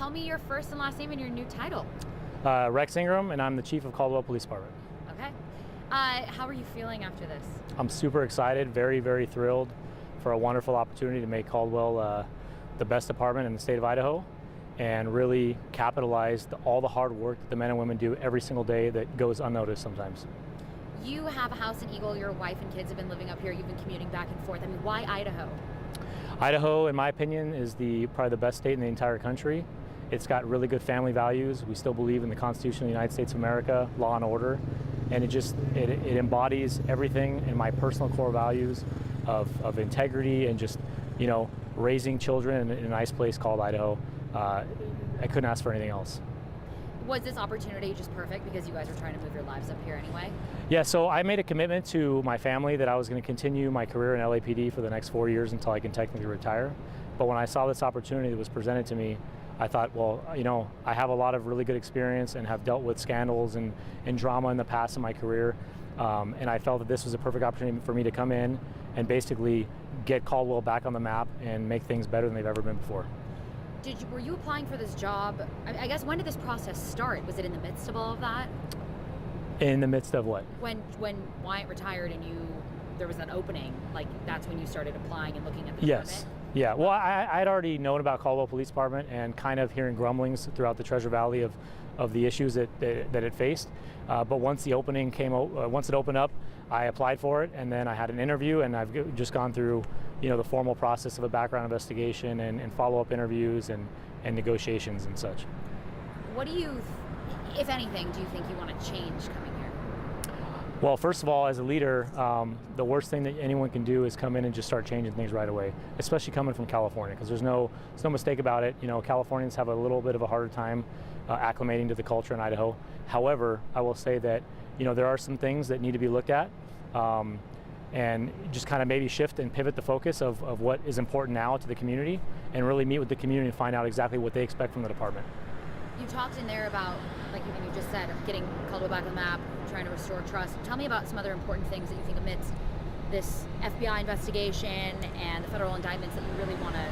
tell me your first and last name and your new title. Rex Ingram, and I'm the Chief of Caldwell Police Department. Okay. How are you feeling after this? I'm super excited, very, very thrilled for a wonderful opportunity to make Caldwell the best department in the state of Idaho and really capitalize all the hard work that the men and women do every single day that goes unnoticed sometimes. You have a house in Eagle, your wife and kids have been living up here, you've been commuting back and forth. I mean, why Idaho? Idaho, in my opinion, is probably the best state in the entire country. It's got really good family values. We still believe in the Constitution of the United States of America, law and order, and it embodies everything in my personal core values of integrity and just, raising children in a nice place called Idaho. I couldn't ask for anything else. Was this opportunity just perfect because you guys were trying to move your lives up here anyway? Yeah, so I made a commitment to my family that I was going to continue my career in LAPD for the next 4 years until I can technically retire. But when I saw this opportunity that was presented to me, I thought, well, I have a lot of really good experience and have dealt with scandals and drama in the past in my career. And I felt that this was a perfect opportunity for me to come in and basically get Caldwell back on the map and make things better than they've ever been before. Were you applying for this job? I guess, when did this process start? Was it in the midst of all of that? In the midst of what? When Wyatt retired and there was an opening, like that's when you started applying and looking at the Yes. department? Yeah, well, I'd already known about Caldwell Police Department and kind of hearing grumblings throughout the Treasure Valley of the issues that it faced. But once the opening once it opened up, I applied for it, and then I had an interview, and I've just gone through, the formal process of a background investigation and follow-up interviews and negotiations and such. What do you, if anything, do you think you want to change coming here? Well, first of all, as a leader, the worst thing that anyone can do is come in and just start changing things right away, especially coming from California, because there's no mistake about it. Californians have a little bit of a harder time acclimating to the culture in Idaho. However, I will say that, there are some things that need to be looked at and just kind of maybe shift and pivot the focus of what is important now to the community and really meet with the community and find out exactly what they expect from the department. You talked in there about, like you just said, getting Caldwell back on the map, trying to restore trust. Tell me about some other important things that you think amidst this FBI investigation and the federal indictments that you really want to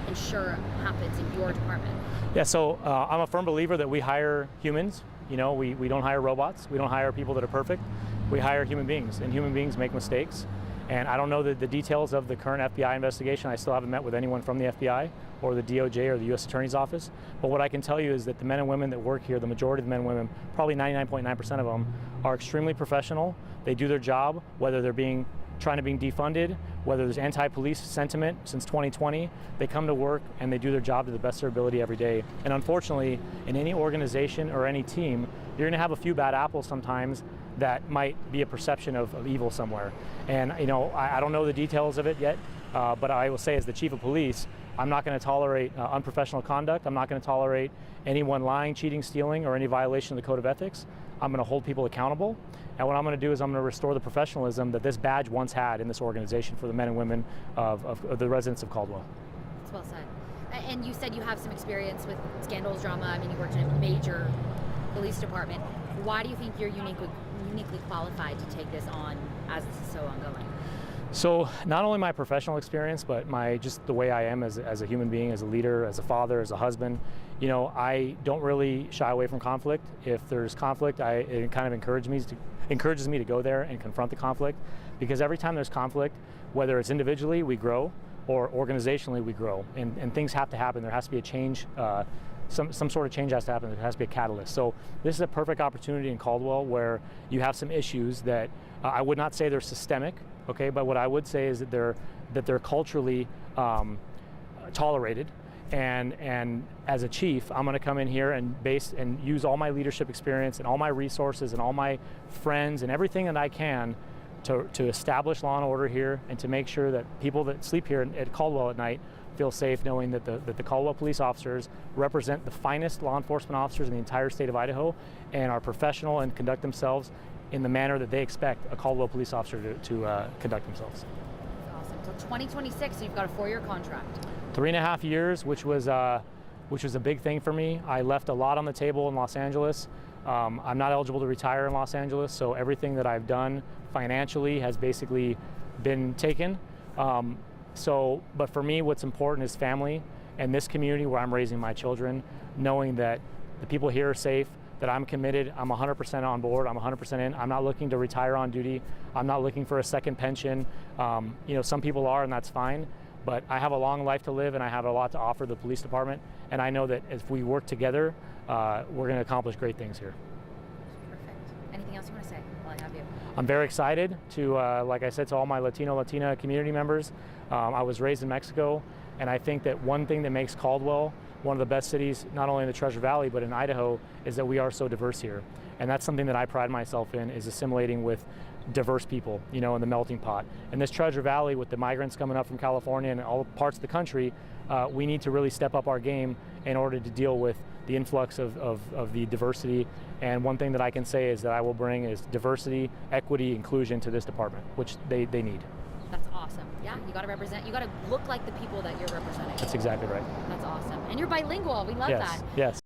ensure happens in your department. Yeah, so I'm a firm believer that we hire humans. We don't hire robots. We don't hire people that are perfect. We hire human beings, and human beings make mistakes. And I don't know the details of the current FBI investigation. I still haven't met with anyone from the FBI or the DOJ or the U.S. Attorney's Office. But what I can tell you is that the men and women that work here, the majority of the men and women, probably 99.9% of them, are extremely professional. They do their job, whether they're trying to be defunded, whether there's anti-police sentiment since 2020, they come to work and they do their job to the best of their ability every day. And unfortunately, in any organization or any team, you're gonna have a few bad apples sometimes that might be a perception of evil somewhere. And I don't know the details of it yet, but I will say as the chief of police, I'm not going to tolerate unprofessional conduct. I'm not going to tolerate anyone lying, cheating, stealing, or any violation of the code of ethics. I'm going to hold people accountable. And what I'm going to do is I'm going to restore the professionalism that this badge once had in this organization for the men and women of the residents of Caldwell. That's well said. And you said you have some experience with scandals, drama. I mean, you worked in a major police department. Why do you think you're uniquely qualified to take this on as this is so ongoing? So not only my professional experience, but just the way I am as a human being, as a leader, as a father, as a husband. I don't really shy away from conflict. If there's conflict, it kind of encourages me to go there and confront the conflict, because every time there's conflict, whether it's individually we grow or organizationally we grow, and things have to happen. There has to be a change. Some sort of change has to happen. There has to be a catalyst. So this is a perfect opportunity in Caldwell where you have some issues that I would not say they're systemic, okay, but what I would say is that they're culturally tolerated. And as a chief, I'm going to come in here and use all my leadership experience and all my resources and all my friends and everything that I can to establish law and order here and to make sure that people that sleep here at Caldwell at night feel safe knowing that the Caldwell police officers represent the finest law enforcement officers in the entire state of Idaho and are professional and conduct themselves in the manner that they expect a Caldwell police officer to conduct themselves. That's awesome. Until 2026, so you've got a 4-year contract. 3.5 years, which was a big thing for me. I left a lot on the table in Los Angeles. I'm not eligible to retire in Los Angeles, so everything that I've done financially has basically been taken. But for me, what's important is family and this community where I'm raising my children, knowing that the people here are safe, that I'm committed, I'm 100% on board, I'm 100% in. I'm not looking to retire on duty. I'm not looking for a second pension. Some people are, and that's fine, but I have a long life to live and I have a lot to offer the police department, and I know that if we work together, we're going to accomplish great things here. Perfect. Anything else you want to say while I have you? I'm very excited to, like I said, to all my Latina community members. I was raised in Mexico, and I think that one thing that makes Caldwell one of the best cities, not only in the Treasure Valley, but in Idaho, is that we are so diverse here. And that's something that I pride myself in, is assimilating with diverse people, in the melting pot. And this Treasure Valley, with the migrants coming up from California and all parts of the country, we need to really step up our game in order to deal with the influx of the diversity. And one thing that I can say is that I will bring is diversity, equity, inclusion to this department, which they need. That's awesome. Yeah, you got to represent, you got to look like the people that you're representing. That's exactly right. That's awesome. And you're bilingual. We love that. Yes.